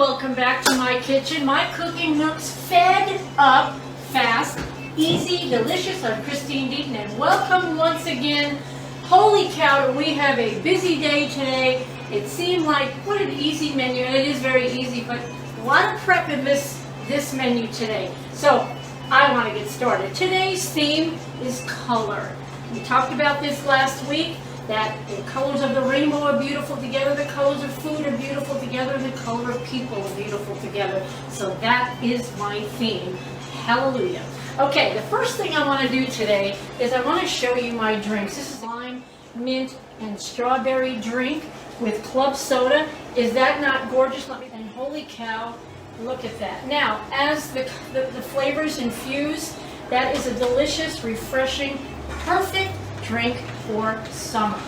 welcome back to my kitchen. My cooking nooks, fed up fast, easy, delicious. I'm Christine Deaton, and welcome once again. Holy cow, we have a busy day today. It seemed like what an easy menu, and it is very easy, but a lot of prep in this menu today. So I want to get started. Today's theme is color. We talked about this last week, that the colors of the rainbow are beautiful together, the colors of food are beautiful together, and the color of people are beautiful together. So that is my theme. Hallelujah. Okay, the first thing I want to do today is I want to show you my drinks. This is lime, mint, and strawberry drink with club soda. Is that not gorgeous? And holy cow, look at that. Now, as the flavors infuse, that is a delicious, refreshing, perfect drink for summer.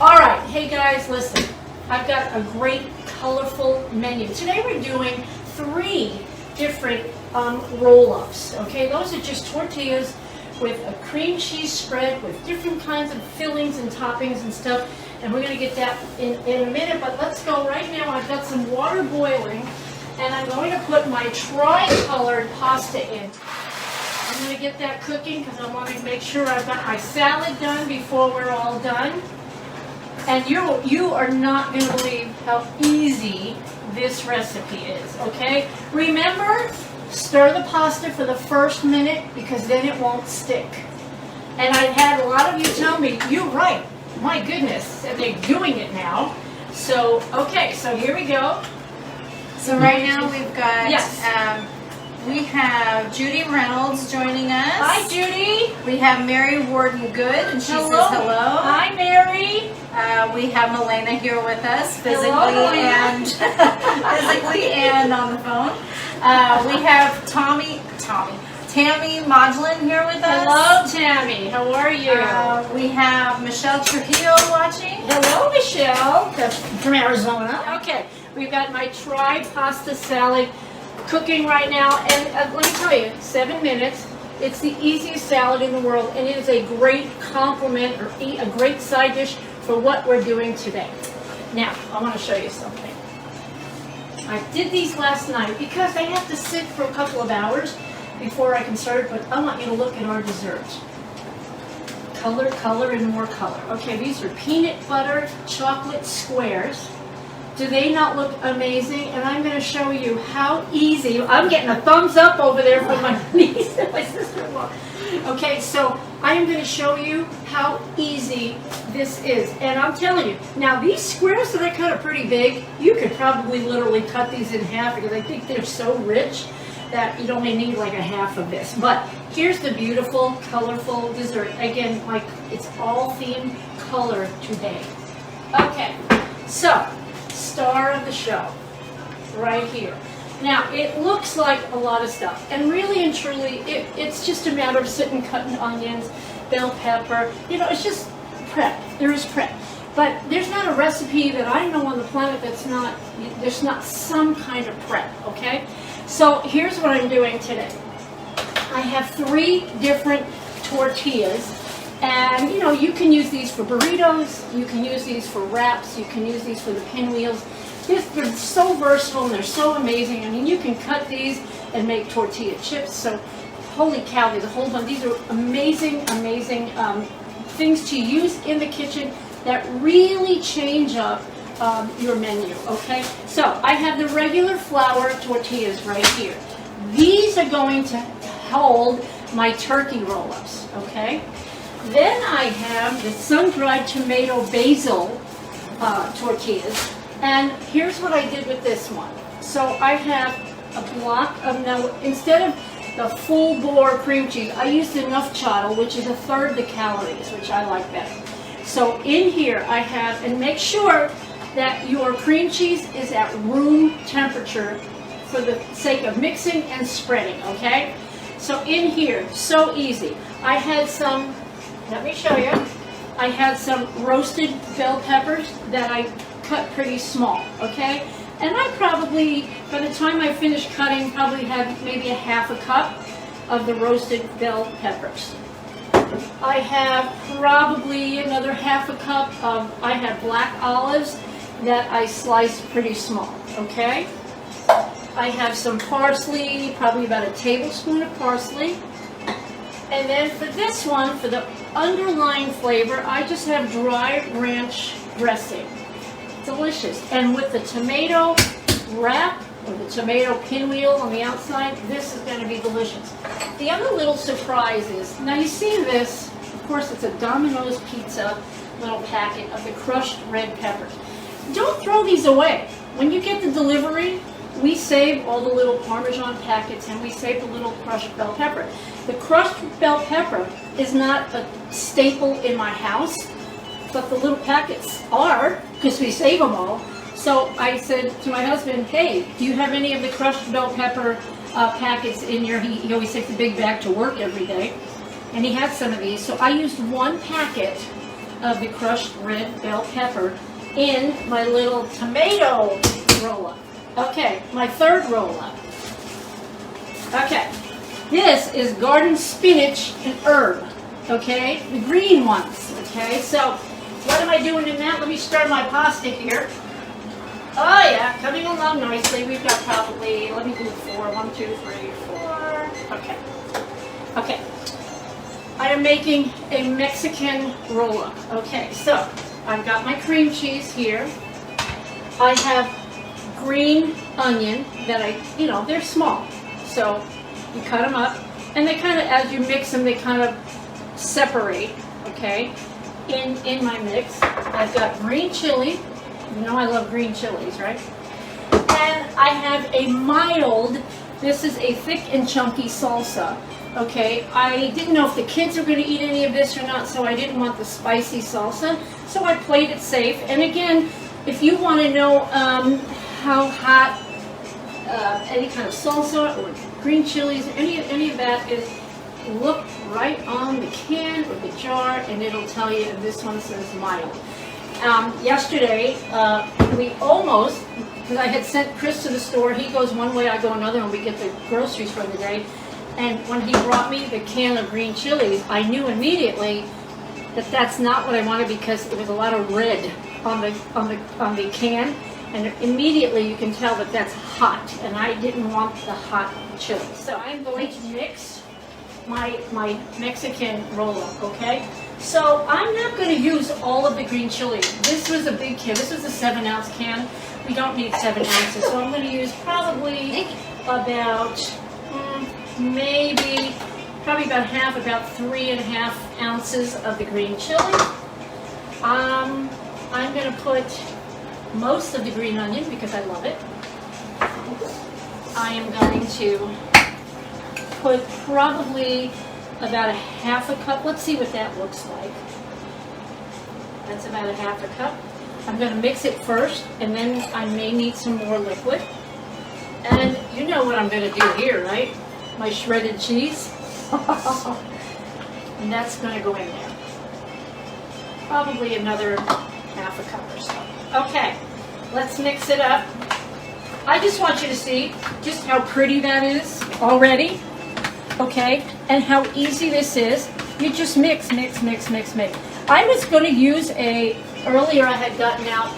All right, hey guys, listen. I've got a great, colorful menu. Today we're doing 3 different roll-ups. Okay, those are just tortillas with a cream cheese spread with different kinds of fillings and toppings and stuff. And we're going to get that in a minute. But let's go right now. I've got some water boiling, and I'm going to put my tri-colored pasta in. I'm going to get that cooking because I want to make sure I've got my salad done before we're all done. And you are not going to believe how easy this recipe is, okay? Remember, stir the pasta for the first minute because then it won't stick. And I've had a lot of you tell me, you're right, my goodness, and they're doing it now. So, okay, so here we go. So right now we've got, yes. We have Judy Reynolds joining us. Hi, Judy. We have Mary Warden Good, and she says hello. Hi, Mary. We have Milena here with us, physically Hello, and on the phone. We have Tammy Modulin here with us. Hello, Tammy. How are you? We have Michelle Trujillo watching. Hello, Michelle. That's from Arizona. Okay, we've got my tri-pasta salad cooking right now, and let me tell you, 7 minutes. It's the easiest salad in the world, and it is a great complement or a great side dish for what we're doing today. Now, I want to show you something. I did these last night because I have to sit for a couple of hours before I can start, but I want you to look at our desserts. Color, color, and more color. Okay, these are peanut butter chocolate squares. Do they not look amazing? And I'm going to show you how easy. I'm getting a thumbs up over there from my niece and my sister-in-law. Okay, so I am going to show you how easy this is. And I'm telling you, now these squares that I cut are pretty big. You could probably literally cut these in half because I think they're so rich that you'd only need like a half of this. But here's the beautiful, colorful dessert. Again, like it's all themed color today. Okay, so star of the show right here. Now it looks like a lot of stuff, and really and truly it's just a matter of sitting cutting onions, bell pepper, you know, it's just prep. There is prep, but there's not a recipe that I know on the planet there's not some kind of prep. Okay, so here's what I'm doing today. I have 3 different tortillas. And you know, you can use these for burritos, you can use these for wraps, you can use these for the pinwheels. They're so versatile and they're so amazing. I mean, you can cut these and make tortilla chips. So, holy cow, there's a whole bunch. These are amazing, amazing things to use in the kitchen that really change up your menu, okay? So, I have the regular flour tortillas right here. These are going to hold my turkey roll-ups, okay? Then I have the sun-dried tomato basil tortillas, and here's what I did with this one. So I have a block of, now instead of the full-bore cream cheese, I used enough chattel, which is 1/3 the calories, which I like better. So in here I have, and make sure that your cream cheese is at room temperature for the sake of mixing and spreading, okay? So in here, so easy. I had some, let me show you. I had some roasted bell peppers that I cut pretty small, okay? And I probably, by the time I finished cutting, probably had maybe a ½ a cup of the roasted bell peppers. I have probably another ½ a cup of, I have black olives that I sliced pretty small, okay? I have some parsley, probably about a tablespoon of parsley. And then for this one, for the underlying flavor, I just have dry ranch dressing. Delicious. And with the tomato wrap, or the tomato pinwheel on the outside, this is going to be delicious. The other little surprise is, now you see this, of course it's a Domino's pizza little packet of the crushed red peppers. Don't throw these away. When you get the delivery, we save all the little Parmesan packets and we save the little crushed bell pepper. The crushed bell pepper is not a staple in my house, but the little packets are, because we save them all. So I said to my husband, hey, do you have any of the crushed bell pepper packets in your, he always takes a big bag to work every day, and he had some of these. So I used one packet of the crushed red bell pepper in my little tomato roll-up. Okay, my third roll-up. Okay, this is garden spinach and herb, okay? The green ones, okay? So what am I doing in that? Let me stir my pasta here. Oh yeah, coming along nicely. We've got probably, let me do 4. 1, 2, 3, 4. Okay. Okay. I am making a Mexican roll-up. Okay, so I've got my cream cheese here. I have green onion that they're small. So you cut them up, and they kind of, as you mix them, they kind of separate, okay, in my mix. I've got green chili. You know I love green chilies, right? And I have a mild, this is a thick and chunky salsa, okay? I didn't know if the kids were going to eat any of this or not, so I didn't want the spicy salsa, so I played it safe. And again, if you want to know how hot any kind of salsa or green chilies, any of that is, look right on the can or the jar, and it'll tell you, and this one says mild. Yesterday, we almost, because I had sent Chris to the store, he goes one way, I go another, and we get the groceries for the day. And when he brought me the can of green chilies, I knew immediately that that's not what I wanted, because there was a lot of red on the can, and immediately you can tell that that's hot, and I didn't want the hot chili. So I'm going to mix my Mexican roll-up, okay? So I'm not going to use all of the green chili. This was a big can. This was a 7-ounce can. We don't need 7 ounces. So I'm going to use probably about, probably about half, about 3.5 ounces of the green chili. I'm going to put most of the green onion because I love it. I am going to put probably about a half a cup. Let's see what that looks like. That's about a half a cup. I'm going to mix it first, and then I may need some more liquid. And you know what I'm going to do here, right? My shredded cheese. And that's going to go in there. Probably another half a cup or so. Okay, let's mix it up. I just want you to see just how pretty that is already. Okay, and how easy this is. You just mix, mix, mix, mix, mix. I was going to use earlier I had gotten out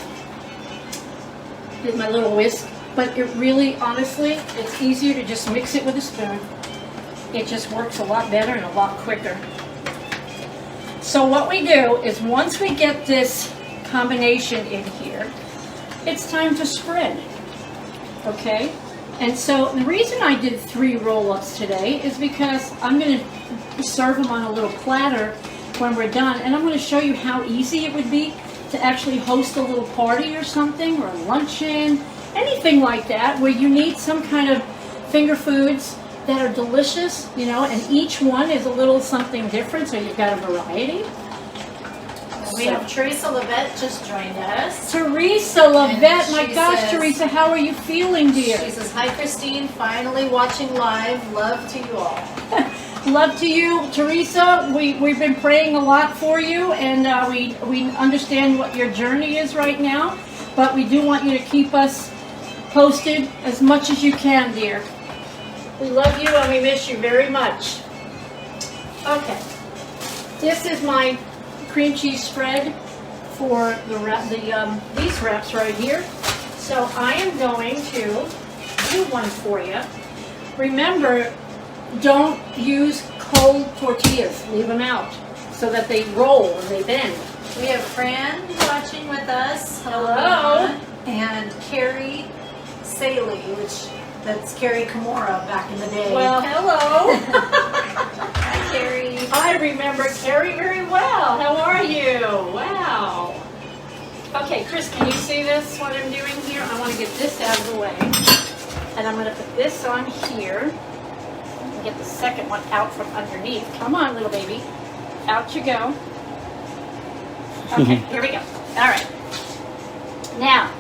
my little whisk, but it really, honestly, it's easier to just mix it with a spoon. It just works a lot better and a lot quicker. So what we do is once we get this combination in here, it's time to spread, okay? And so the reason I did 3 roll-ups today is because I'm going to serve them on a little platter when we're done. And I'm going to show you how easy it would be to actually host a little party or something, or a luncheon, anything like that, where you need some kind of finger foods that are delicious, you know, and each one is a little something different, so you've got a variety. We have Teresa Levette just joined us. Teresa Levette, my gosh, Teresa, how are you feeling, dear? She says, hi, Christine, finally watching live. Love to you all. Love to you, Teresa. We've been praying a lot for you, and we understand what your journey is right now, but we do want you to keep us posted as much as you can, dear. We love you and we miss you very much. Okay, this is my cream cheese spread for these wraps right here. So I am going to do one for you. Remember, don't use cold tortillas. Leave them out so that they roll and they bend. We have Fran watching with us. Hello. And Carrie Saley, that's Carrie Kimura back in the day. Well, hello. Hi, Carrie. I remember Carrie very well. How are you? Wow. Okay, Chris, can you see this, what I'm doing here? I want to get this out of the way. And I'm going to put this on here. And get the second one out from underneath. Come on, little baby. Out you go. Okay, here we go. All right. Now,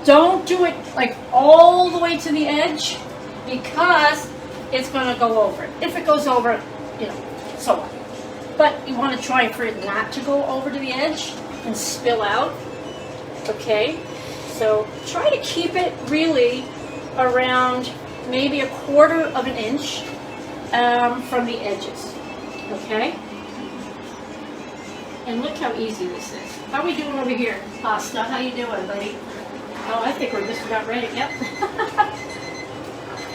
don't do it like all the way to the edge because it's going to go over. If it goes over, you know, so what. But you want to try for it not to go over to the edge and spill out. Okay? So try to keep it really around maybe 1/4 of an inch from the edges. Okay? And look how easy this is. How are we doing over here, Pasta? How you doing, buddy? Oh, I think we're just about ready. Yep.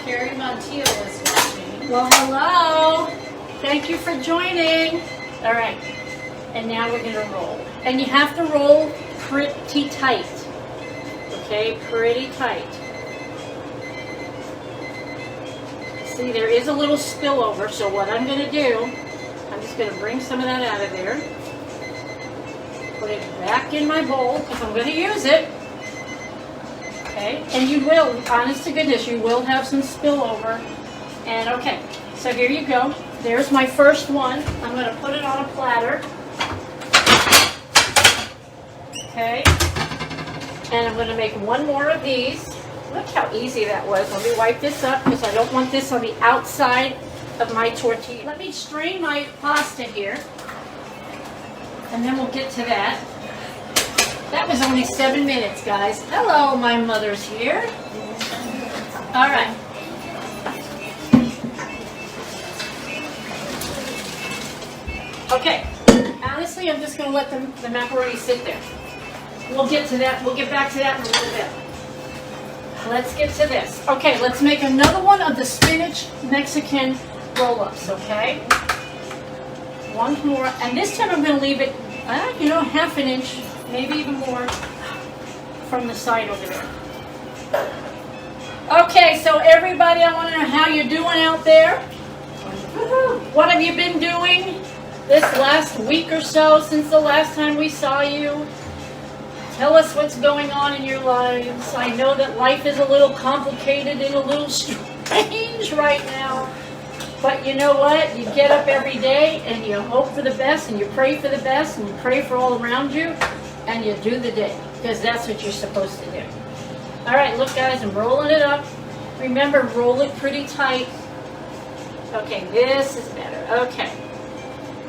Carrie Montiel is watching. Well, hello. Thank you for joining. All right. And now we're going to roll. And you have to roll pretty tight. Okay? Pretty tight. See, there is a little spillover, so what I'm going to do, I'm just going to bring some of that out of there. Put it back in my bowl because I'm going to use it. Okay, and you will, honest to goodness, you will have some spillover. And okay, so here you go. There's my first one. I'm going to put it on a platter. Okay, and I'm going to make one more of these. Look how easy that was. Let me wipe this up because I don't want this on the outside of my tortilla. Let me strain my pasta here. And then we'll get to that. That was only 7 minutes, guys. Hello, my mother's here. All right. Okay. Honestly, I'm just going to let the macaroni sit there. We'll get to that. We'll get back to that in a little bit. Let's get to this. Okay, let's make another one of the spinach Mexican roll-ups, okay? One more, and this time I'm going to leave it, you know, 1/2 inch, maybe even more, from the side over there. Okay, so everybody, I want to know how you're doing out there. What have you been doing this last week or so since the last time we saw you? Tell us what's going on in your lives. I know that life is a little complicated and a little strange right now. But you know what? You get up every day and you hope for the best and you pray for the best and you pray for all around you and you do the day because that's what you're supposed to do. All right, look guys, I'm rolling it up. Remember, roll it pretty tight. Okay, this is better. Okay,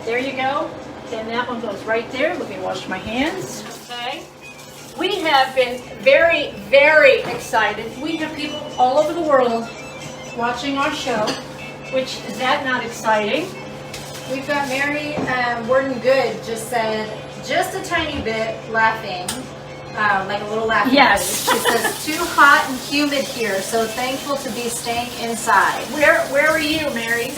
there you go. Then that one goes right there. Let me wash my hands. Okay. We have been very, very excited. We have people all over the world watching our show. Which, is that not exciting? We've got Mary Warden Good just said, just a tiny bit laughing, like a little laughing. Yes. Face. She says, too hot and humid here, so thankful to be staying inside. Where are you, Mary?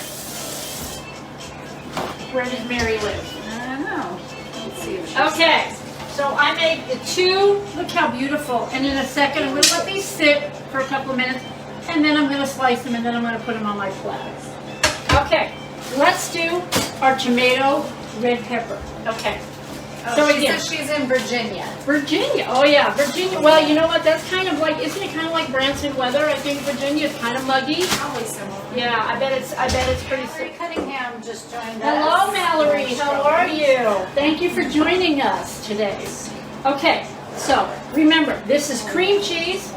Where does Mary live? I don't know. Let's see if she's Okay, so I made the 2, look how beautiful. And in a second, I'm going to let these sit for a couple of minutes. And then I'm going to slice them and then I'm going to put them on my platter. Okay, let's do our tomato red pepper. Okay. Oh, So she again, says she's in Virginia. Virginia. Oh yeah, Virginia. Well, you know what? That's kind of like, isn't it kind of like Branson weather? I think Virginia is kind of muggy. Probably similar. Yeah, I bet it's pretty Mallory Cunningham just joined us. Hello, Mallory. How are you? Thank you for joining us today. Okay, so remember, this is cream cheese,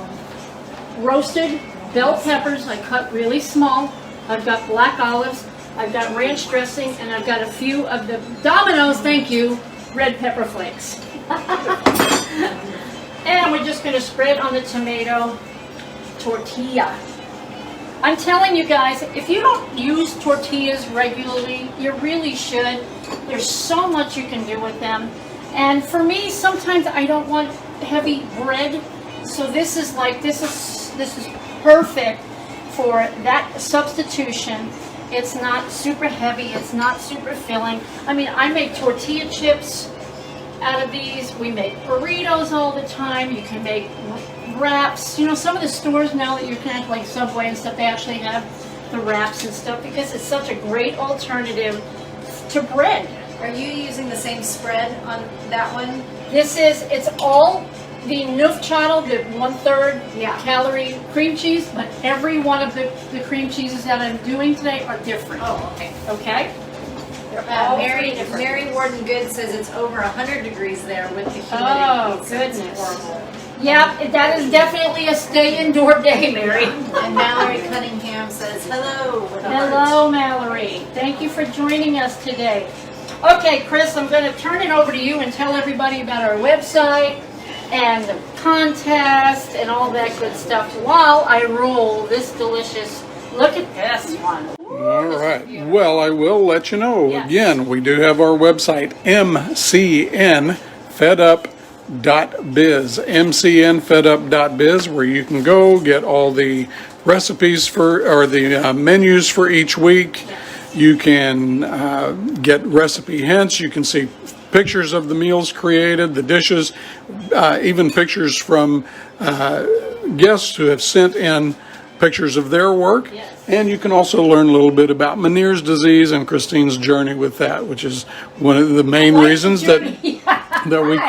roasted bell peppers. I cut really small. I've got black olives. I've got ranch dressing, and I've got a few of the Domino's. Thank you. Red pepper flakes. And we're just going to spread on the tomato tortilla. I'm telling you guys, if you don't use tortillas regularly, you really should. There's so much you can do with them. And for me, sometimes I don't want heavy bread. So this is this is perfect for that substitution. It's not super heavy. It's not super filling. I mean, I make tortilla chips out of these. We make burritos all the time. You can make wraps. You know, some of the stores now that you can have, like Subway and stuff, they actually have the wraps and stuff because it's such a great alternative to bread. Are you using the same spread on that one? It's all the Nook channel, the 1/3 calorie cream cheese, but every one of the cream cheeses that I'm doing today are different. Oh, okay. Okay? They're all Mary Warden Good says it's over 100 degrees there with the humidity. Oh, goodness. Horrible. Yeah, that is definitely a stay indoor day, Mary. And Mallory Cunningham says hello. Hello, Mallory. Thank you for joining us today. Okay, Chris, I'm going to turn it over to you and tell everybody about our website and the contest and all that good stuff while I roll this delicious, look at this one. All right. Well, I will let you know. Yes. Again, we do have our website, mcnfedup.biz, mcnfedup.biz, where you can go get all the recipes or the menus for each week. You can get recipe hints. You can see pictures of the meals created, the dishes, even pictures from guests who have sent in pictures of their work. Yes. And you can also learn a little bit about Meniere's disease and Christine's journey with that, which is one of the main reasons that we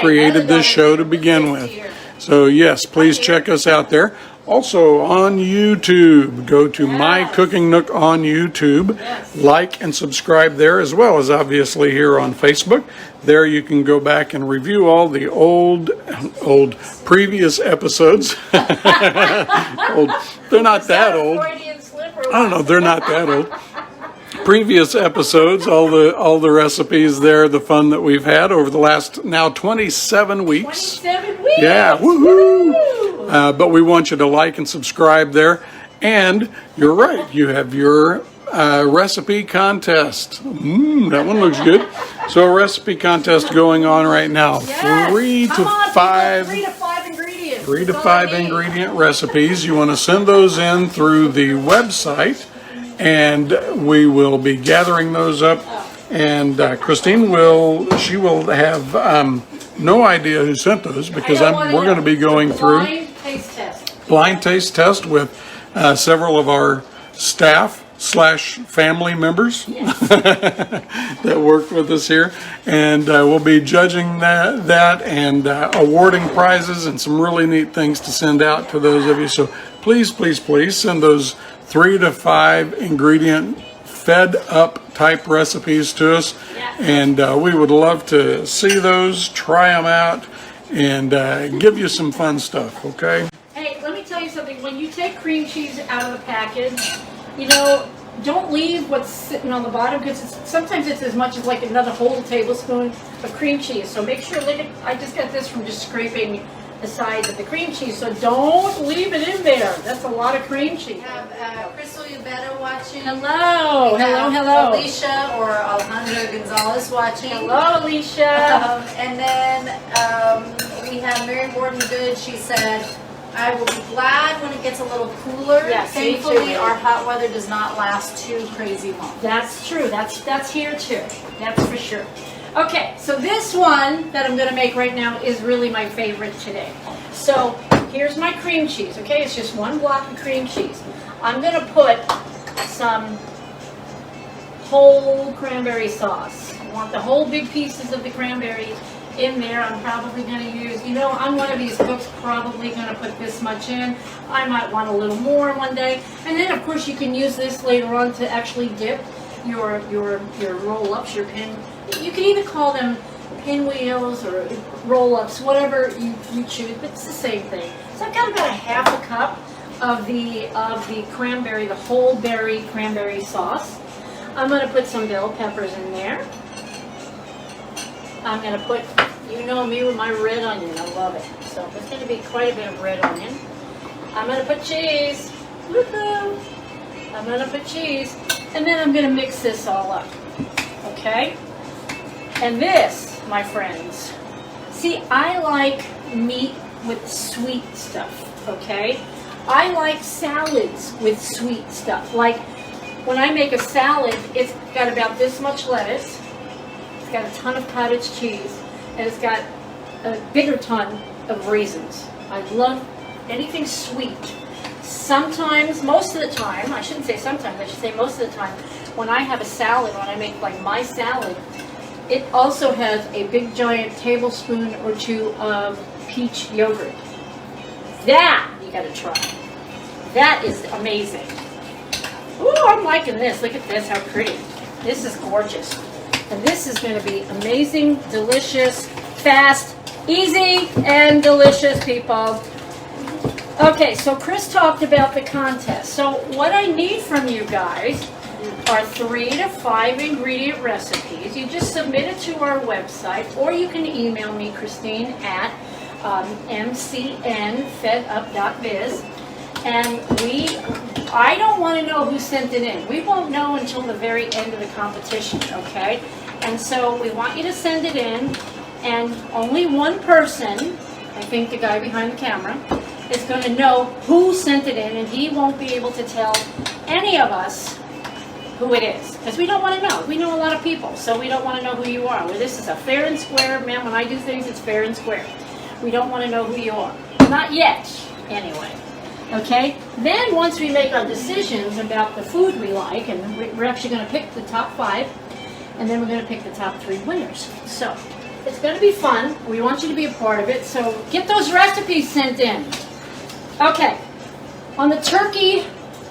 created this show to begin with. So yes, please check us out there. Also on YouTube, go to My Cooking Nook on YouTube, like and subscribe there, as well as obviously here on Facebook. There you can go back and review all the old previous episodes. They're not that old. I don't know, they're not that old. Previous episodes, all the recipes there, the fun that we've had over the last now 27 weeks. 27 weeks. Yeah, woohoo! But we want you to like and subscribe there. And you're right, you have your recipe contest. That one looks good. So a recipe contest going on right now. Yes. 3 to 5 ingredients. 3 to 5 ingredient recipes. You want to send those in through the website, and we will be gathering those up. And Christine will have no idea who sent those because we're going to be going through blind taste test with several of our staff / family members that work with us here, and we'll be judging that and awarding prizes and some really neat things to send out to those of you. So please send those 3 to 5 ingredient fed up type recipes to us, and we would love to see those, try them out, and give you some fun stuff. Okay. Hey, let me tell you something. When you take cream cheese out of the package, you know, don't leave what's sitting on the bottom because sometimes it's as much as like another whole tablespoon of cream cheese. So make sure, I just got this from just scraping the sides of the cream cheese, so don't leave it in there. That's a lot of cream cheese. We have Crystal Ubeda watching. Hello. Hello. Alicia or Alejandra Gonzalez watching. Hello, Alicia. And then we have Mary Warden Good. She said, I will be glad when it gets a little cooler. Yes, thankfully, our hot weather does not last too crazy long. That's true. That's here too. That's for sure. Okay, so this one that I'm going to make right now is really my favorite today. So here's my cream cheese. Okay, it's just 1 block of cream cheese. I'm going to put some whole cranberry sauce. I want the whole big pieces of the cranberry in there. I'm probably going to use, I'm one of these cooks probably going to put this much in. I might want a little more one day. And then of course you can use this later on to actually dip your roll-ups, your pin. You can either call them pinwheels or roll-ups, whatever you choose, but it's the same thing. So I've got about a ½ cup of the cranberry, the whole berry cranberry sauce. I'm going to put some bell peppers in there. I'm going to put, you know me with my red onion, I love it. So there's going to be quite a bit of red onion. I'm going to put cheese. Woohoo! I'm going to put cheese. And then I'm going to mix this all up. Okay? And this, my friends, see, I like meat with sweet stuff, okay? I like salads with sweet stuff. Like when I make a salad, it's got about this much lettuce, it's got a ton of cottage cheese, and it's got a bigger ton of raisins. I love anything sweet. Sometimes, most of the time, I shouldn't say sometimes, I should say most of the time, when I have a salad, when I make like my salad, it also has a big giant tablespoon or two of peach yogurt. That you gotta try. That is amazing. Ooh, I'm liking this. Look at this, how pretty. This is gorgeous. And this is gonna be amazing, delicious, fast, easy, and delicious, people. Okay, so Chris talked about the contest. So what I need from you guys are 3 to 5 ingredient recipes. You just submit it to our website, or you can email me, Christine, at mcnfedup.biz. And I don't want to know who sent it in. We won't know until the very end of the competition, okay? And so we want you to send it in, and only one person, I think the guy behind the camera, is going to know who sent it in, and he won't be able to tell any of us who it is, because we don't want to know. We know a lot of people, so we don't want to know who you are. Well, this is a fair and square, man. When I do things, it's fair and square. We don't want to know who you are. Not yet, anyway. Okay? Then once we make our decisions about the food we like, and we're actually going to pick the top 5, and then we're going to pick the top 3 winners. So it's going to be fun. We want you to be a part of it, so get those recipes sent in. Okay, on the turkey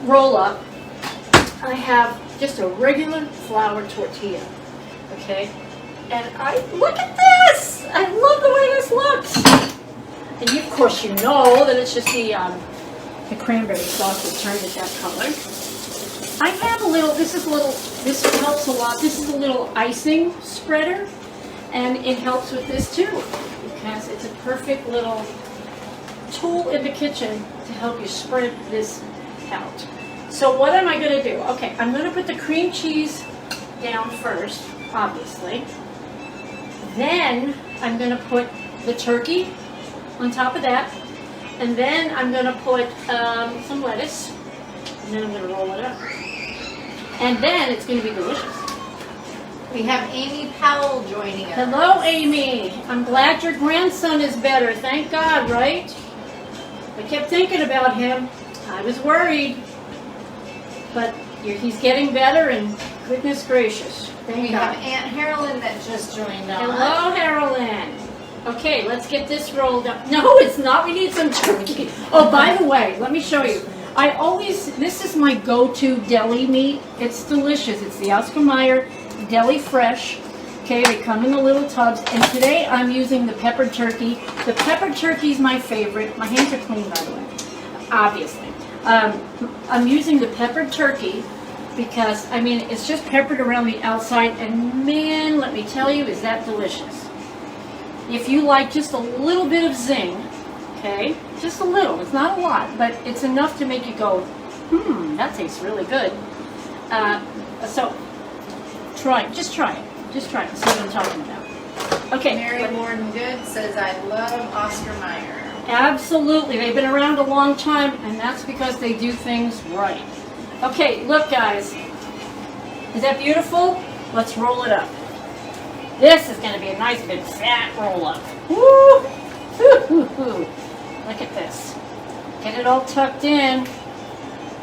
roll-up, I have just a regular flour tortilla, okay? And look at this! I love the way this looks! And of course you know that it's just the cranberry sauce that turned it that color. I have this helps a lot. This is a little icing spreader, and it helps with this too, because it's a perfect little tool in the kitchen to help you spread this out. So what am I going to do? Okay, I'm going to put the cream cheese down first, obviously. Then I'm going to put the turkey on top of that. And then I'm going to put some lettuce. And then I'm going to roll it up. And then it's going to be delicious. We have Amy Powell joining us. Hello, Amy. I'm glad your grandson is better. Thank God, right? I kept thinking about him. I was worried. But he's getting better, and goodness gracious. We have Aunt Carolyn that just joined us. Hello, Carolyn. Okay, let's get this rolled up. No, it's not. We need some turkey. Oh, by the way, let me show you. This is my go-to deli meat. It's delicious. It's the Oscar Mayer Deli Fresh. Okay, they come in the little tubs. And today I'm using the peppered turkey. The peppered turkey is my favorite. My hands are clean, by the way, obviously. I'm using the peppered turkey because, I mean, it's just peppered around the outside, and man, let me tell you, is that delicious. If you like just a little bit of zing, okay, just a little, it's not a lot, but it's enough to make you go, that tastes really good. So, just try it, see what I'm talking about. Okay. Mary Warren Good says, I love Oscar Mayer. Absolutely. They've been around a long time, and that's because they do things right. Okay, look, guys. Is that beautiful? Let's roll it up. This is going to be a nice big fat roll-up. Woo! Look at this. Get it all tucked in.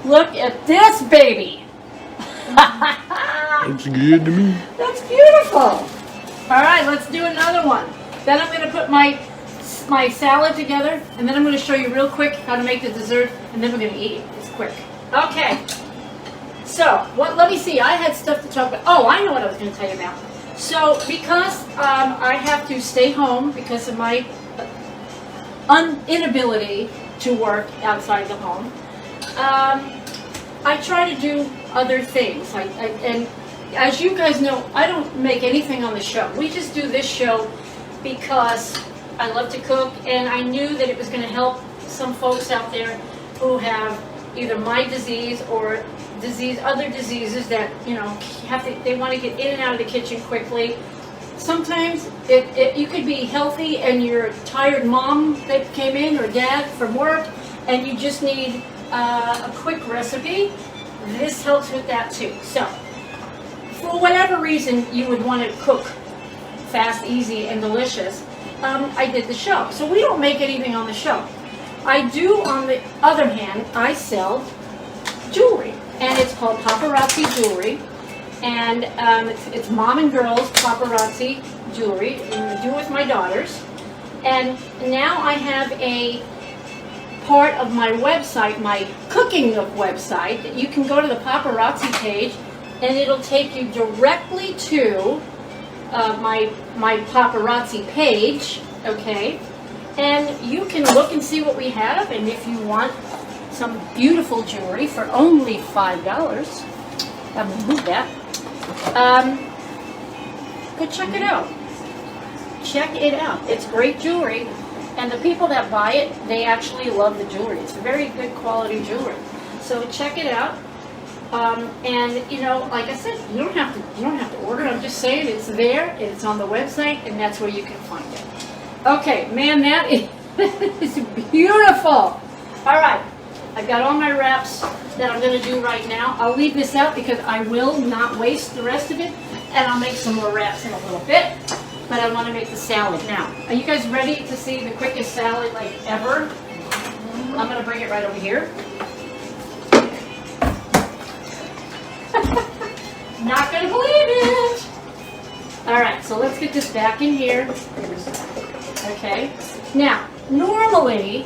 Look at this, baby. Looks good to me. That's beautiful. All right, let's do another one. Then I'm going to put my salad together, and then I'm going to show you real quick how to make the dessert, and then we're going to eat. It's quick. Okay. So, let me see. I had stuff to talk about. Oh, I know what I was going to tell you about. So, because I have to stay home because of my inability to work outside the home, I try to do other things. And as you guys know, I don't make anything on the show. We just do this show because I love to cook, and I knew that it was going to help some folks out there who have either my disease or other diseases that, you know, they want to get in and out of the kitchen quickly. Sometimes you could be healthy and you're a tired mom that came in, or dad from work, and you just need a quick recipe, this helps with that too. So, for whatever reason you would want to cook fast, easy, and delicious, I did the show. So we don't make anything on the show. I do, on the other hand, I sell jewelry, and it's called paparazzi jewelry, and it's mom and girls paparazzi jewelry, and I do it with my daughters. And now I have a part of my website, my cooking Nook website, that you can go to the paparazzi page, and it'll take you directly to my paparazzi page, okay? And you can look and see what we have, and if you want some beautiful jewelry for only $5, I'm gonna move that. Go check it out. Check it out. It's great jewelry, and the people that buy it, they actually love the jewelry. It's very good quality jewelry. So check it out. And you know, like I said, you don't have to order. I'm just saying it's there. It's on the website, and that's where you can find it. Okay, man, that is beautiful. All right, I've got all my wraps that I'm going to do right now. I'll leave this out because I will not waste the rest of it, and I'll make some more wraps in a little bit. But I want to make the salad now. Are you guys ready to see the quickest salad like ever? I'm going to bring it right over here. Not going to believe it. All right, so let's get this back in here. Okay. Now, normally,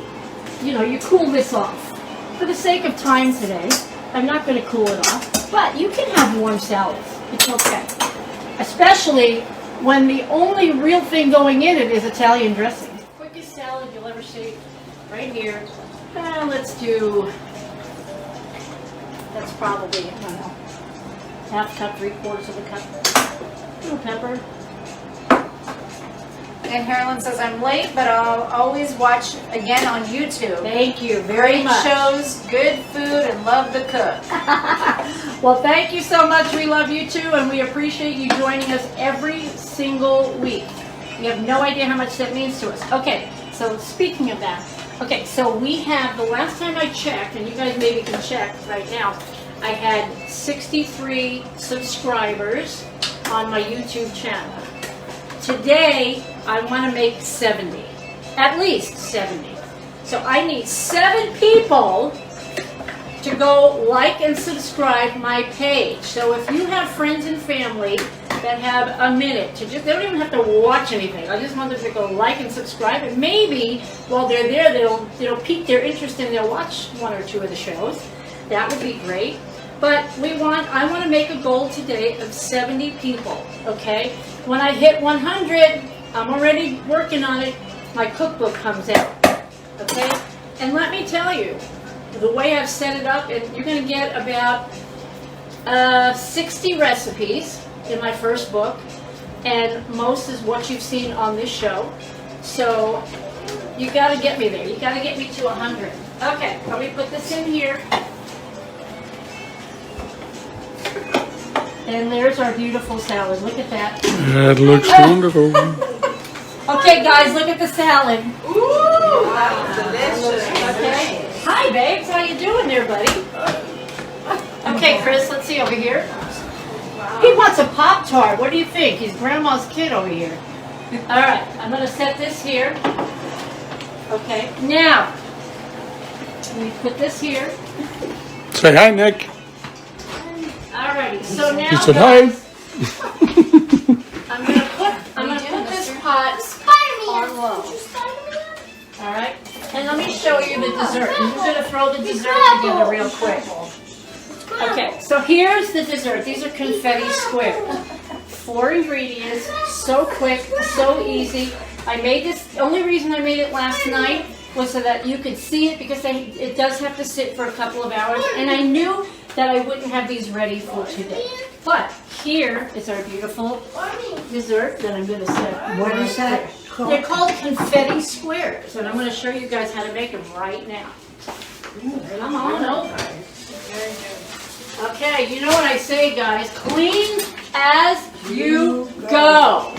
you know, you cool this off. For the sake of time today, I'm not going to cool it off, but you can have warm salads. It's okay. Especially when the only real thing going in it is Italian dressing. Quickest salad you'll ever see, right here. Let's do, that's probably, I don't know, half cup, 3/4 of a cup. Little pepper. And Carolyn says, I'm late, but I'll always watch again on YouTube. Thank you very much. Shows, good food, and love to cook. Well, thank you so much. We love you too, and we appreciate you joining us every single week. You have no idea how much that means to us. Okay, so speaking of that, okay, so we have, the last time I checked, and you guys maybe can check right now, I had 63 subscribers on my YouTube channel. Today, I want to make 70, at least 70. So I need 7 people to go like and subscribe my page. So if you have friends and family that have a minute to just, they don't even have to watch anything. I just want them to go like and subscribe, and maybe while they're there, it'll pique their interest and they'll watch 1 or 2 of the shows. That would be great. But I want to make a goal today of 70 people, okay? When I hit 100, I'm already working on it, my cookbook comes out, okay? And let me tell you, the way I've set it up, and you're going to get about 60 recipes in my first book, and most is what you've seen on this show. So you got to get me there. You got to get me to 100. Okay, let me put this in here. And there's our beautiful salad. Look at that. That looks wonderful. Okay, guys, look at the salad. Ooh, that's delicious. Okay. Hi, babes. How you doing there, buddy? Okay, Chris, let's see over here. He wants a Pop-Tart. What do you think? He's grandma's kid over here. All right, I'm going to set this here. Okay, now, let me put this here. Say hi, Nick. Alrighty, so now, He said hi. guys, I'm gonna put this pot on low. Alright, and let me show you the dessert. I'm just gonna throw the dessert together real quick. Okay, so here's the dessert. These are confetti squares. 4 ingredients, so quick, so easy. I made this, the only reason I made it last night was so that you could see it, because it does have to sit for a couple of hours, and I knew that I wouldn't have these ready for today. But here is our beautiful dessert that I'm going to set. What is that called? They're called confetti squares, and I'm going to show you guys how to make them right now. Come on over. Okay, you know what I say, guys. Clean as you go.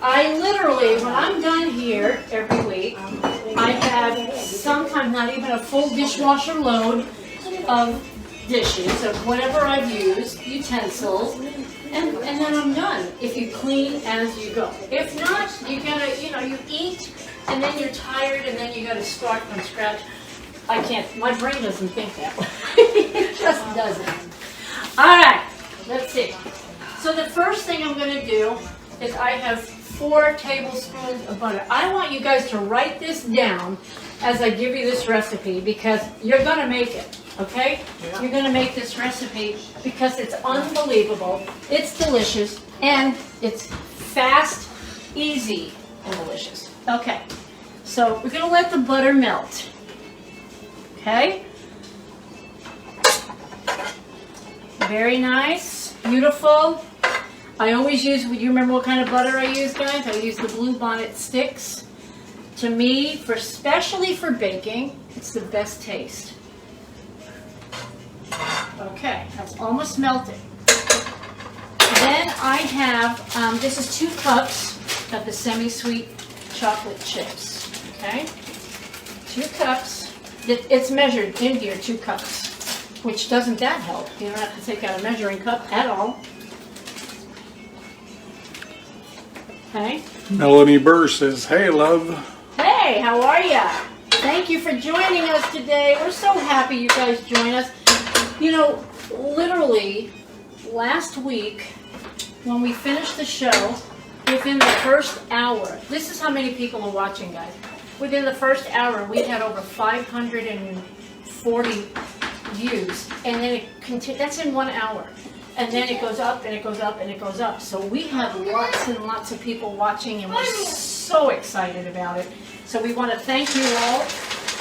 I literally, when I'm done here every week, I have sometimes not even a full dishwasher load of dishes, of whatever I've used, utensils, and then I'm done. If you clean as you go. If not, you gotta, you eat, and then you're tired, and then you gotta start from scratch. I can't, my brain doesn't think that way. It just doesn't. All right, let's see. So the first thing I'm gonna do is I have 4 tablespoons of butter. I want you guys to write this down as I give you this recipe because you're gonna make it, okay? Yeah. You're gonna make this recipe because it's unbelievable, it's delicious, and it's fast, easy, and delicious. Okay, so we're gonna let the butter melt, okay? Very nice, beautiful. I always use, you remember what kind of butter I use, guys? I use the Blue Bonnet sticks. To me, especially for baking, it's the best taste. Okay, that's almost melted. Then I have, this is 2 cups of the semi-sweet chocolate chips, okay? 2 cups, it's measured in here, 2 cups, which doesn't that help? You don't have to take out a measuring cup at all. Okay. Melanie Burr says, hey, love. Hey, how are ya? Thank you for joining us today. We're so happy you guys join us. You know, literally, last week, when we finished the show, within the first hour, this is how many people are watching, guys. Within the first hour, we had over 540 views. And then it continued, that's in 1 hour. And then it goes up, and it goes up, and it goes up. So we have lots and lots of people watching, and we're so excited about it. So we want to thank you all.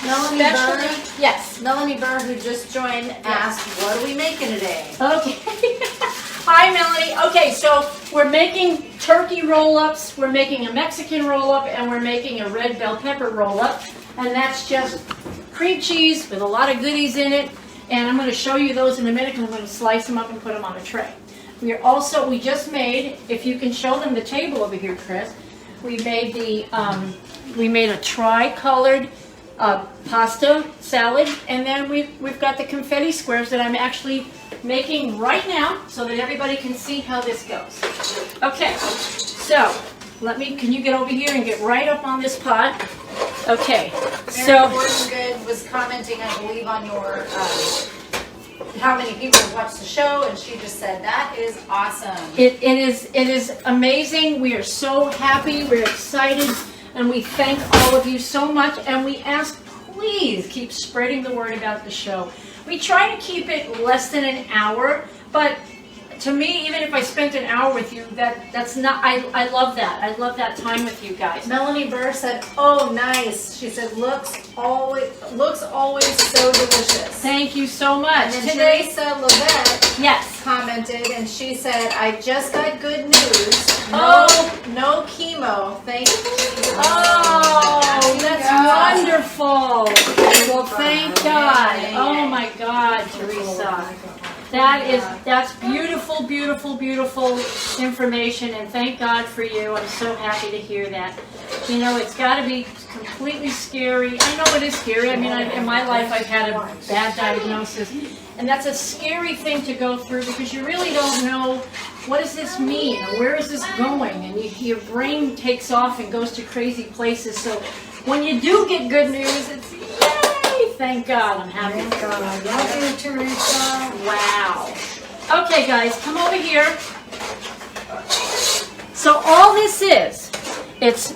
Melanie Burr, yes. Melanie Burr, who just joined, asked, what are we making today? Okay. Hi, Melanie. Okay, so we're making turkey roll-ups, we're making a Mexican roll-up, and we're making a red bell pepper roll-up. And that's just cream cheese with a lot of goodies in it. And I'm going to show you those in a minute because I'm going to slice them up and put them on a tray. We just made, if you can show them the table over here, Chris, we made a tri-colored pasta salad, and then we've got the confetti squares that I'm actually making right now so that everybody can see how this goes. Okay, so can you get over here and get right up on this pot? Okay, Mary Gordon Good was commenting, I believe, on your how many people have watched the show, and she just said that is awesome. It is amazing. We are so happy. We're excited, and we thank all of you so much. And we ask, please keep spreading the word about the show. We try to keep it less than an hour, but to me, even if I spent an hour with you, that's not. I love that. I love that time with you guys. Melanie Burr said, "Oh, nice." She said, "Looks always so delicious." Thank you so much. And then Teresa Levette, yes, commented, and she said, "I just got good news. No chemo. Thank you." Oh, that's wonderful. Well, thank God. Oh my God, Teresa. That's beautiful, beautiful, beautiful information, and thank God for you. I'm so happy to hear that. You know, it's got to be completely scary. I know it is scary. I mean, in my life, I've had a bad diagnosis, and that's a scary thing to go through because you really don't know what does this mean, or where is this going, and your brain takes off and goes to crazy places. So when you do get good news, it's thank God, I'm happy. Thank God. Love you, Teresa. Wow. Okay, guys, come over here. So all this is, it's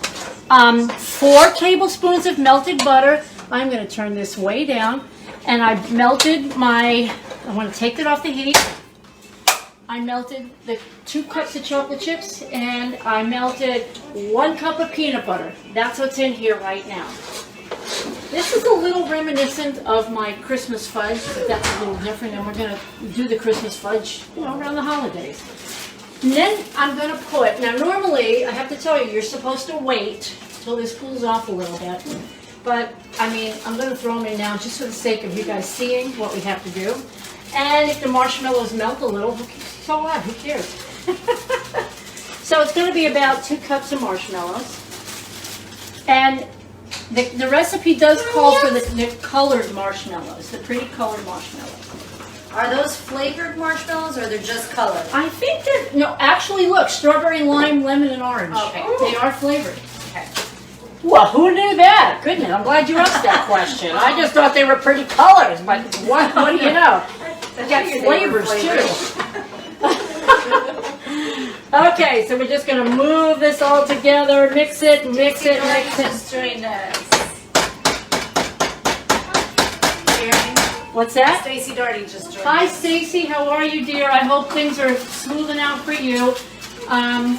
4 tablespoons of melted butter. I'm going to turn this way down. And I melted I want to take it off the heat. I melted the 2 cups of chocolate chips, and I melted 1 cup of peanut butter. That's what's in here right now. This is a little reminiscent of my Christmas fudge, but that's a little different, and we're going to do the Christmas fudge, around the holidays. And then I'm going to put, now normally, I have to tell you, you're supposed to wait till this cools off a little bit, but, I mean, I'm going to throw them in now just for the sake of you guys seeing what we have to do. And if the marshmallows melt a little, so what? Who cares? So it's going to be about 2 cups of marshmallows. And The recipe does call for the colored marshmallows, the pretty colored marshmallows. Are those flavored marshmallows or they're just colored? I think they're, no, actually look, strawberry, lime, lemon, and orange. Okay. They are flavored. Okay. Well, who knew that? Goodness, I'm glad you asked that question. I just thought they were pretty colors, but what do you know? They've got flavors too. Okay, so we're just going to move this all together, mix it, mix it, mix it. Just joined us. What's that? Stacy Darty just joined Hi, us. Stacy. How are you, dear? I hope things are smoothing out for you.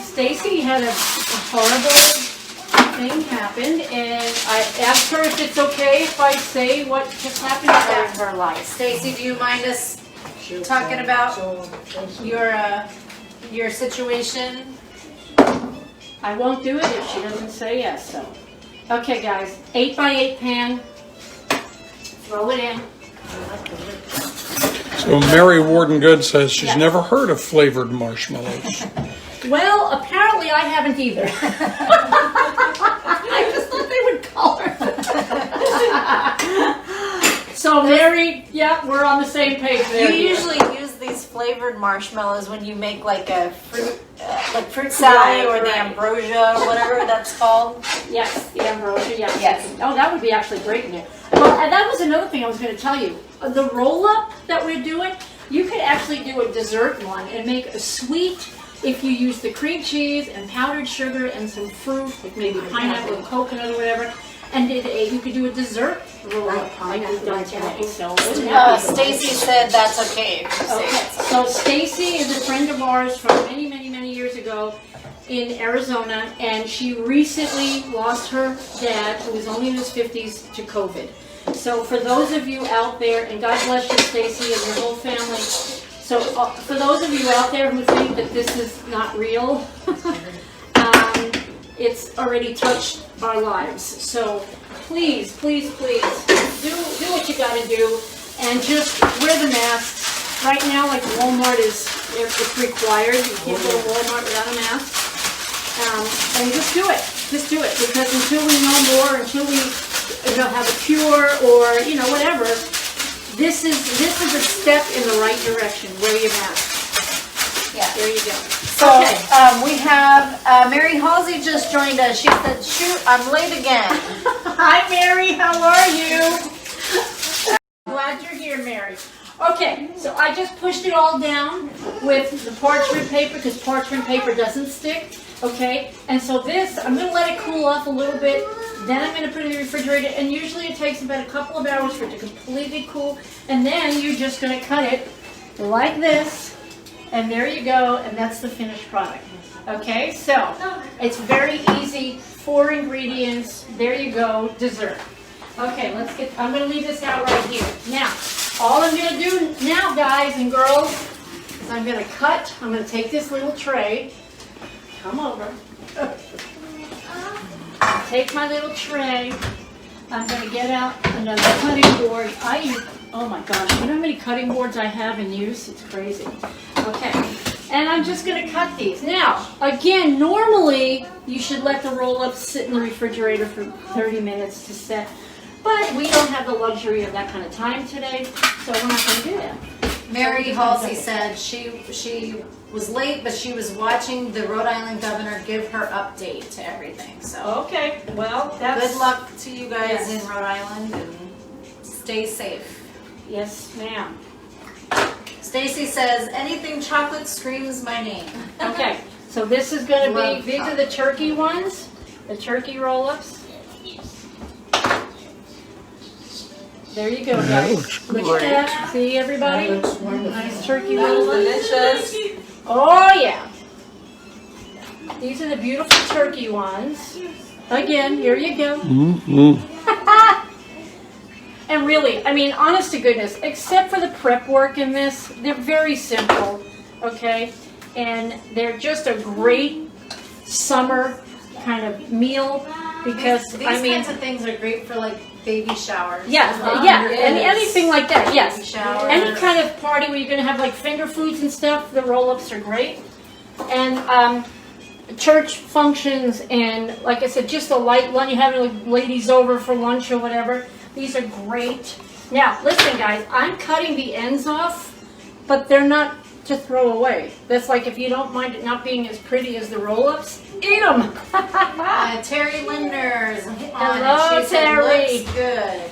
Stacy had a horrible thing happened, and I asked her if it's okay if I say what just happened in her life. Stacy, do you mind us talking about your situation? I won't do it if she doesn't say yes. So, okay, guys. 8x8 pan. Throw it in. So Mary Warden Good says she's never heard of flavored marshmallows. Well, apparently I haven't either. I just thought they would color. So Mary, yeah, we're on the same page there. You usually use these flavored marshmallows when you make like a fruit, like fruit salad or the ambrosia or whatever that's called. Yes, the ambrosia, yes. Yes. Oh, that would be actually great in it. Well, and that was another thing I was going to tell you. The roll-up that we're doing, you could actually do a dessert one and make a sweet if you use the cream cheese and powdered sugar and some fruit, like maybe pineapple and coconut or whatever, and you could do a dessert roll-up like we've done today. So Stacy said that's okay. okay. So Stacy is a friend of ours from many, many, many years ago in Arizona, and she recently lost her dad, who was only in his 50s, to COVID. So for those of you out there, and God bless you, Stacy, and your whole family. So for those of you out there who think that this is not real, it's already touched our lives. So please, please, please do what you got to do, and just wear the masks. Right now, like Walmart it's required. You can't go to Walmart without a mask. And just do it. Just do it, because until we know more, until we have a cure or whatever, this is a step in the right direction. Wear your mask. Yeah. There you go. So Okay. we have Mary Halsey just joined us. She said, "Shoot, I'm late again." Hi, Mary. How are you? Glad you're here, Mary. Okay, so I just pushed it all down with the parchment paper, because parchment paper doesn't stick. Okay, and so this, I'm going to let it cool off a little bit. Then I'm going to put it in the refrigerator, and usually it takes about a couple of hours for it to completely cool. And then you're just going to cut it like this, and there you go, and that's the finished product. Okay, so it's very easy. 4 ingredients. There you go, dessert. Okay, I'm going to leave this out right here. Now, all I'm going to do now, guys and girls, is I'm going to take this little tray. Come over. Take my little tray. I'm going to get out another cutting board. Oh my gosh, you know how many cutting boards I have in use? It's crazy. Okay, and I'm just going to cut these. Now, again, normally you should let the roll-up sit in the refrigerator for 30 minutes to set, but we don't have the luxury of that kind of time today, so we're not going to do that. Mary Halsey said she was late, but she was watching the Rhode Island governor give her update to everything. So Okay, well, that's... good luck to you guys Yes. in Rhode Island, and stay safe. Yes, ma'am. Stacy says, anything chocolate screams my name. Okay, so this is going to Love be, these are the turkey ones, the turkey roll-ups. There you go, guys. Look at that. See, everybody? Nice turkey roll-ups. Delicious. Oh, yeah. These are the beautiful turkey ones. Again, here you go. And really, I mean, honest to goodness, except for the prep work in this, they're very simple, okay? And they're just a great summer kind of meal, because, These I mean... kinds of things are great for like baby showers. Yeah, anything like that, yes. Baby shower. Any kind of party where you're going to have like finger foods and stuff, the roll-ups are great. And church functions and, like I said, just a light lunch. You having ladies over for lunch or whatever. These are great. Now, listen, guys. I'm cutting the ends off, but they're not to throw away. That's like if you don't mind it not being as pretty as the roll-ups, eat them. Terry Lindner's Hello, she said, Terry. looks good.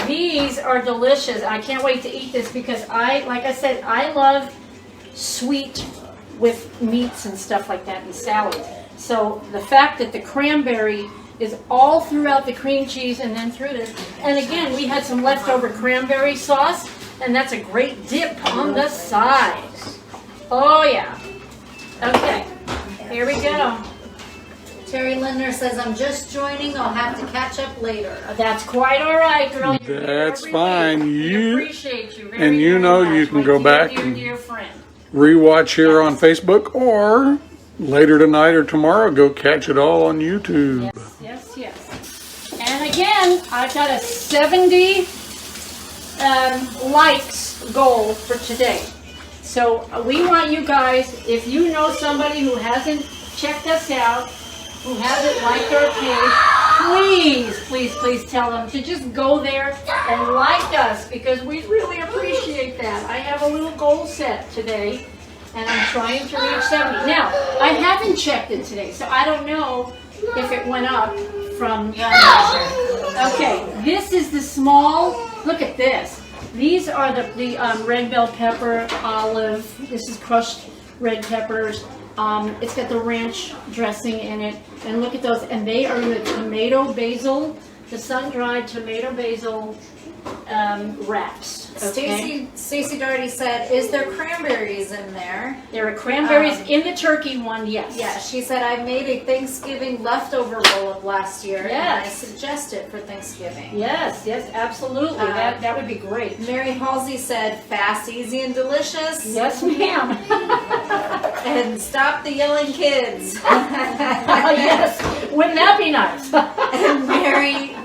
These are delicious. I can't wait to eat this because like I said, I love sweet with meats and stuff like that and salads. So the fact that the cranberry is all throughout the cream cheese and then through this. And again, we had some leftover cranberry sauce, and that's a great dip on the side. Oh yeah. Okay, here we go. Terry Lindner says, I'm just joining. I'll have to catch up later. That's quite all right, girl. You're here That's every fine. week. We You appreciate you very, and you very know much, you can my go dear, back dear, and dear friend. rewatch here on Facebook, or later tonight or tomorrow, go catch it all on YouTube. Yes, yes, yes. And again, I've got a 70 likes goal for today. So we want you guys, if you know somebody who hasn't checked us out, who hasn't liked our page, please tell them to just go there and like us, because we really appreciate that. I have a little goal set today, and I'm trying to reach 70. Now, I haven't checked it today, so I don't know if it went up from... Okay, this is the small, look at this. These are the red bell pepper, olive, this is crushed red peppers. It's got the ranch dressing in it, and look at those, and they are the tomato basil, the sun-dried tomato basil wraps. Okay? Stacy Doherty said, is there cranberries in there? There are cranberries in the turkey one, yes. Yeah, she said, I made a Thanksgiving leftover roll-up last year, and I suggest it for Thanksgiving. Yes, absolutely. That would be great. Mary Halsey said, fast, easy, and delicious. Yes, ma'am. And stop the yelling kids. Yes, wouldn't that be nice? And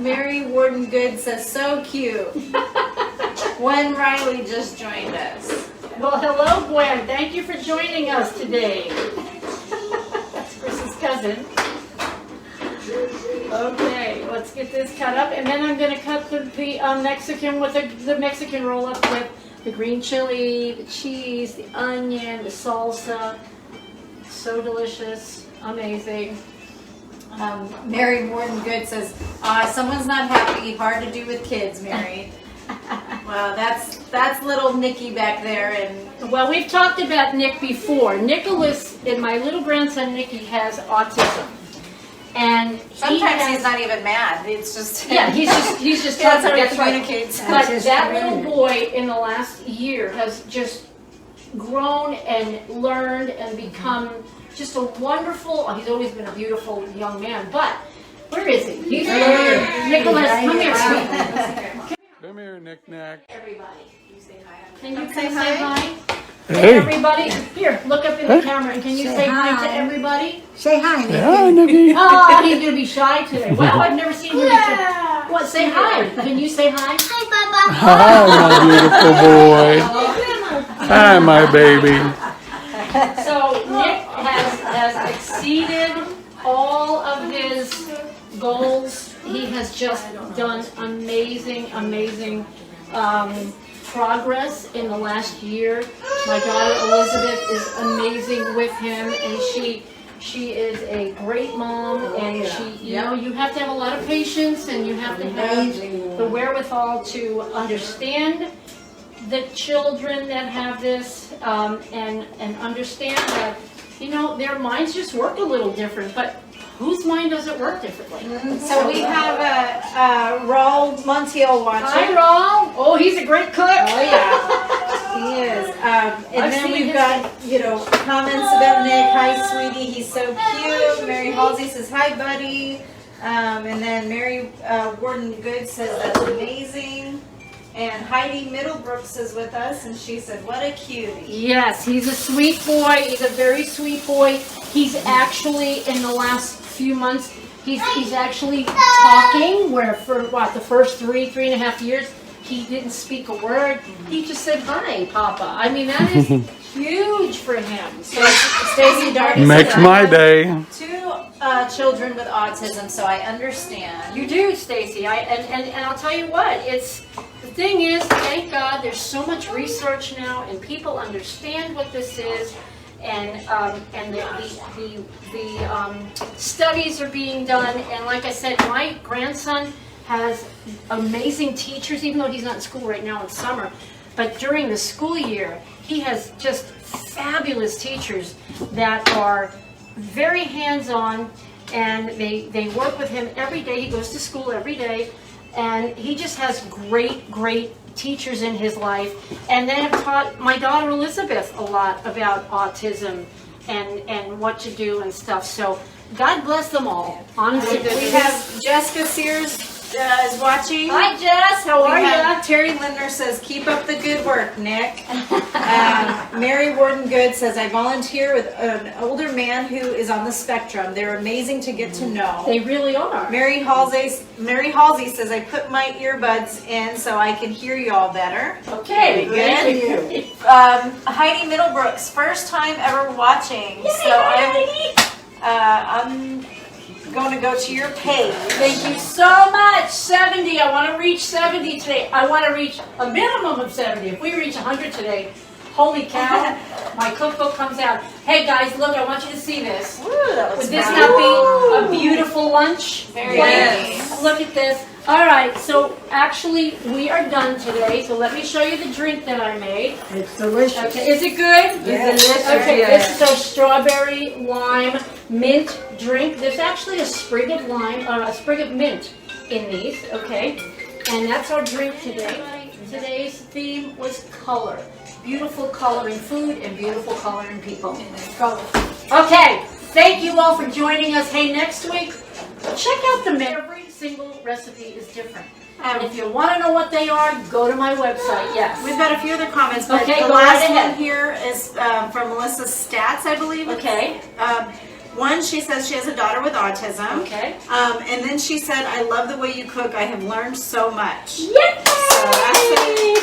Mary Warden Good says, so cute. Gwen Riley just joined us. Well, hello, Gwen. Thank you for joining us today. That's Chris's cousin. Okay, let's get this cut up, and then I'm going to cut the Mexican with the Mexican roll-up with the green chili, the cheese, the onion, the salsa. So delicious, amazing. Mary Warden Good says, someone's not happy, hard to do with kids, Mary. Well, that's little Nikki back there, and well, we've talked about Nick before. Nicholas, and my little grandson Nicky, has autism, and sometimes he's not even mad. It's just he's just that's how he that's right. communicates. But that little boy in the last year has just grown and learned and become just a wonderful. He's always been a beautiful young man, but where is he? He's here. Nicholas, come here, sweetie. Come here, Knick-Knack. Everybody, can you say hi? Hey. Everybody, here, look up in the camera, and can you say hi to everybody? Say hi, Nick. Yeah, Nicky. Oh, he's gonna be shy today. Well, I've never seen him be shy. What? Say hi. Can you say hi? Hi, my beautiful boy. Hi, my baby. So Nick has exceeded all of his goals. He has just done amazing progress in the last year. My daughter Elizabeth is amazing with him, and she is a great mom, and you know, you have to have a lot of patience, and you have to have the wherewithal to understand the children that have this, and understand that, you know, their minds just work a little different, but whose mind doesn't work differently? So we have a Raul Montiel watching. Hi, Raul. Oh, he's a great cook. Oh yeah, he is. And I've then seen we've his- got, you know, comments about Nick. Hi, sweetie, he's so cute. Mary Halsey says, hi, buddy. And then Mary Warden Good says, that's amazing. And Heidi Middlebrooks is with us, and she said, what a cutie. Yes, he's a sweet boy. He's a very sweet boy. He's actually, in the last few months, he's actually talking, where for the first three and a half years, he didn't speak a word. He just said, hi, Papa. I mean, that is huge for him. So Stacy Darby Makes said, my "I have day. 2 children with autism, so I understand." you do, Stacy. And I'll tell you what, it's the thing is, thank God there's so much research now and people understand what this is, and the studies are being done. And like I said, my grandson has amazing teachers, even though he's not in school right now in summer. But during the school year, he has just fabulous teachers that are very hands-on, and they work with him every day. He goes to school every day, and he just has great teachers in his life. And they have taught my daughter Elizabeth a lot about autism and what to do and stuff. So God bless them all. Honestly, We have Jessica Sears is watching. Hi Jess, how We are have you? Terry Lindner says, "Keep up the good work, Nick." Mary Warden Good says, "I volunteer with an older man who is on the spectrum. They're amazing to get to know." They really are. Mary Halsey says, "I put my earbuds in so I can hear you all better." Okay, Very good. Heidi Middlebrooks, first time ever watching. So I'm going to go to your page. Thank you so much. 70. I want to reach 70 today. I want to reach a minimum of 70. If we reach 100 today, holy cow, my cookbook comes out. Hey guys, look, I want you to see this. Ooh, that looks Would this nice. not be a beautiful lunch? Very plate? nice. Look at this. All right, so actually we are done today. So let me show you the drink that I made. It's delicious. Okay, is it good? Yes. Okay, Yes. this is a strawberry lime mint drink. There's actually a sprig of lime, or a sprig of mint in these, okay? And that's our drink today. Today's theme was color. Beautiful color in food and beautiful color in people. Okay, thank you all for joining us. Hey, next week, check out the menu. Every single recipe is different. And if you want to know what they are, go to my website, yes. We've got a few other comments, but Okay, the go last right ahead. one here is from Melissa Stats, I believe. Okay, One, she says she has a daughter with autism. okay. And then she said, "I love the way you cook. I have learned so much." Yay!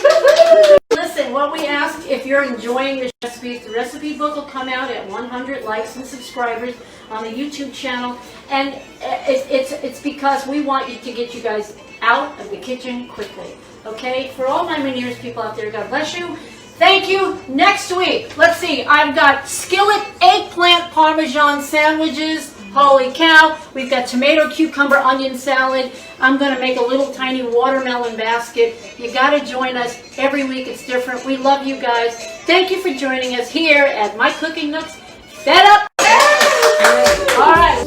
Listen, what we ask, if you're enjoying the recipes, the recipe book will come out at 100 likes and subscribers on the YouTube channel, and it's because we want you to get you guys out of the kitchen quickly. Okay? For all my Meniere's people out there, God bless you. Thank you. Next week, let's see, I've got skillet eggplant parmesan sandwiches. Holy cow. We've got tomato, cucumber, onion salad. I'm going to make a little tiny watermelon basket. You got to join us. Every week it's different. We love you guys. Thank you for joining us here at My Cooking Nooks. Fed up? All right.